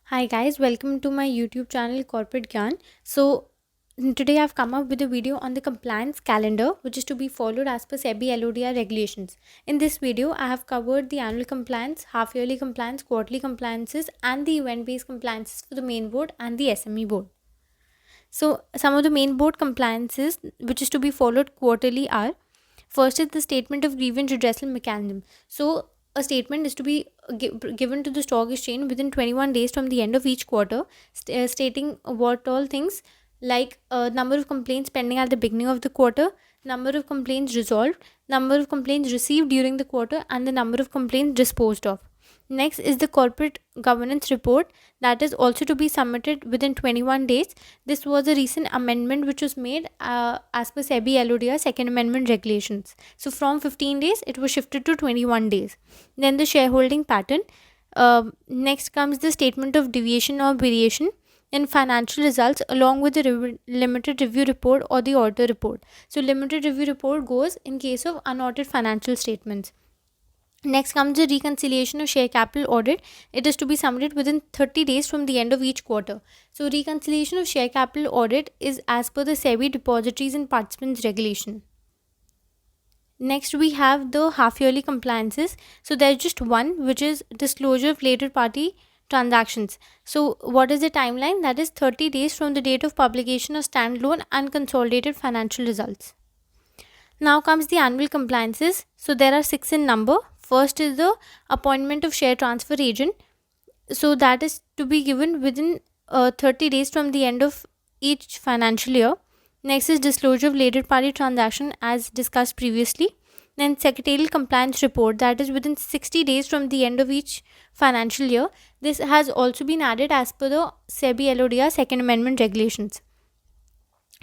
Hi guys, welcome to my YouTube channel Corporate Gyan. Today I've come up with a video on the compliance calendar which is to be followed as per SEBI LODR regulations. In this video, I have covered the annual compliance, half-yearly compliance, quarterly compliances and the event-based compliances for the main board and the SME board. So some of the main board compliances which is to be followed quarterly are: first is the statement of grievance redressal mechanism. So a statement is to be given to the stock exchange within 21 days from the end of each quarter, stating what all things like number of complaints pending at the beginning of the quarter, number of complaints resolved, number of complaints received during the quarter, and the number of complaints disposed of. Next is the corporate governance report that is also to be submitted within 21 days. This was a recent amendment which was made as per SEBI LODR second amendment regulations. So from 15 days it was shifted to 21 days. Then the shareholding pattern. Next comes the statement of deviation or variation in financial results along with the limited review report or the auditor report. So limited review report goes in case of unaudited financial statements. Next comes the reconciliation of share capital audit. It is to be submitted within 30 days from the end of each quarter. So reconciliation of share capital audit is as per the SEBI Depositories and Participants Regulation. Next we have the half-yearly compliances. So there's just one, which is disclosure of related party transactions. So what is the timeline? That is 30 days from the date of publication of standalone and consolidated financial results. Now comes the annual compliances. So there are 6 in number. First is the appointment of share transfer agent. So that is to be given within 30 days from the end of each financial year. Next is disclosure of related party transaction as discussed previously. Then secretarial compliance report, that is within 60 days from the end of each financial year. This has also been added as per the SEBI LODR second amendment regulations.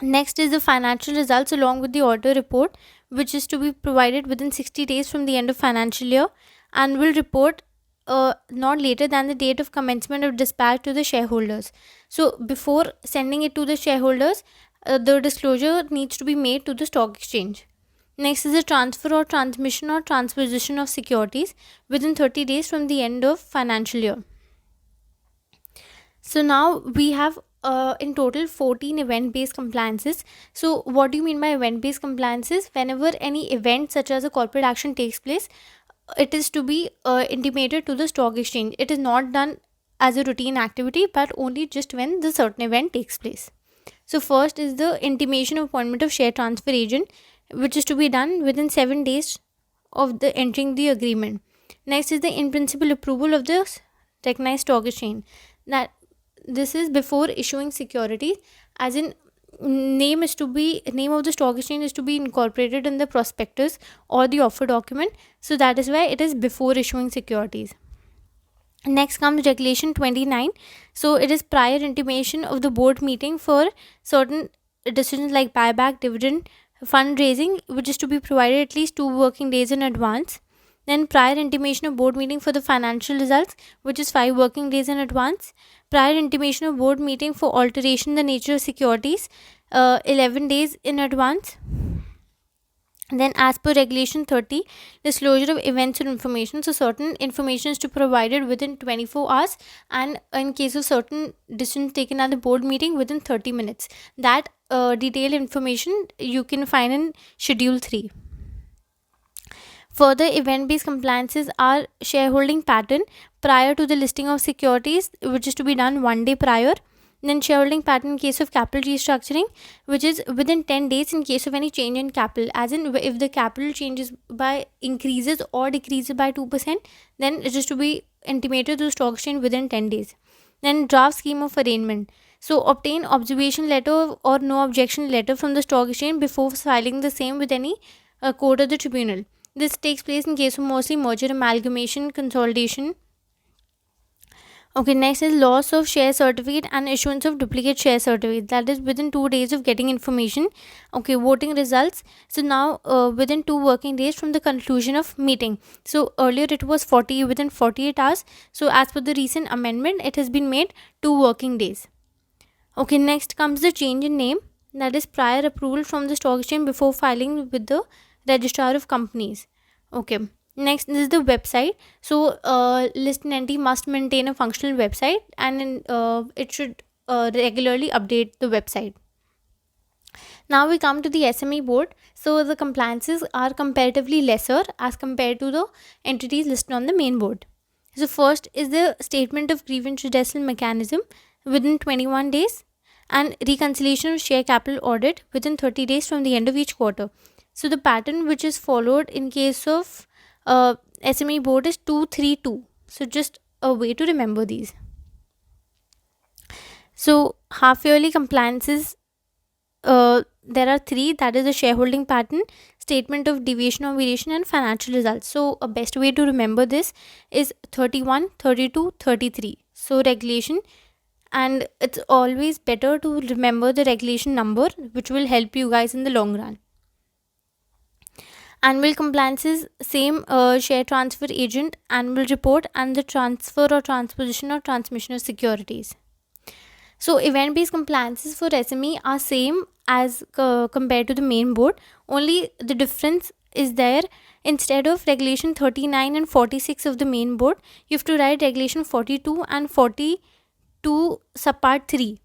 Next is the financial results along with the auditor report, which is to be provided within 60 days from the end of financial year, and will report not later than the date of commencement of dispatch to the shareholders. So before sending it to the shareholders, the disclosure needs to be made to the stock exchange. Next is the transfer or transmission or transposition of securities within 30 days from the end of financial year. So now we have in total 14 event-based compliances. So what do you mean by event-based compliances? Whenever any event such as a corporate action takes place, it is to be intimated to the stock exchange. It is not done as a routine activity, but only just when the certain event takes place. So first is the intimation of appointment of share transfer agent, which is to be done within 7 days of the entering the agreement. Next is the in principle approval of the recognized stock exchange. That this is before issuing securities, as in name of the stock exchange is to be incorporated in the prospectus or the offer document. So that is why it is before issuing securities. Next comes regulation 29. So it is prior intimation of the board meeting for certain decisions like buyback, dividend, fundraising, which is to be provided at least 2 working days in advance. Then prior intimation of board meeting for the financial results, which is 5 working days in advance. Prior intimation of board meeting for alteration in the nature of securities, 11 days in advance. Then as per regulation 30, disclosure of events or information. So certain information is to be provided within 24 hours, and in case of certain decisions taken at the board meeting within 30 minutes. That detailed information you can find in schedule 3. Further event-based compliances are shareholding pattern prior to the listing of securities, which is to be done 1 day prior. Then shareholding pattern in case of capital restructuring, which is within 10 days in case of any change in capital. As in, if the capital changes by increases or decreases by 2%, then it is to be intimated to the stock exchange within 10 days. Then draft scheme of arraignment. So obtain observation letter or no objection letter from the stock exchange before filing the same with any court or the tribunal. This takes place in case of mostly merger, amalgamation, consolidation. Okay, next is loss of share certificate and issuance of duplicate share certificate. That is within 2 days of getting information. Okay, voting results. So now within 2 working days from the conclusion of meeting. So earlier it was within 48 hours. So as per the recent amendment, it has been made 2 working days. Okay, next comes the change in name. That is prior approval from the stock exchange before filing with the registrar of companies. Okay, Next is the website. So listed entity must maintain a functional website, and it should regularly update the website. Now we come to the SME board. So the compliances are comparatively lesser as compared to the entities listed on the main board. So first is the statement of grievance redressal mechanism within 21 days, and reconciliation of share capital audit within 30 days from the end of each quarter. So the pattern which is followed in case of SME board is 232. So just a way to remember these. So half yearly compliances, there are three, that is the shareholding pattern, statement of deviation or variation, and financial results. So a best way to remember this is 31, 32, 33. So regulation, and it's always better to remember the regulation number, which will help you guys in the long run. Annual compliances, same, share transfer agent, annual report, and the transfer or transposition or transmission of securities. So event based compliances for SME are same as compared to the main board. Only the difference is there, instead of regulation 39 and 46 of the main board, you have to write regulation 42 and 42 subpart 3.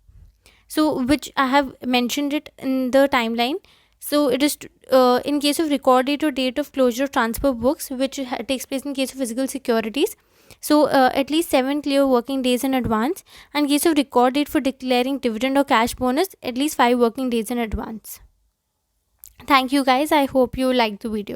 So which I have mentioned it in the timeline. So it is in case of record date or date of closure of transfer books, which takes place in case of physical securities. So at least 7 clear working days in advance. And case of record date for declaring dividend or cash bonus, at least 5 working days in advance. Thank you guys. I hope you liked the video.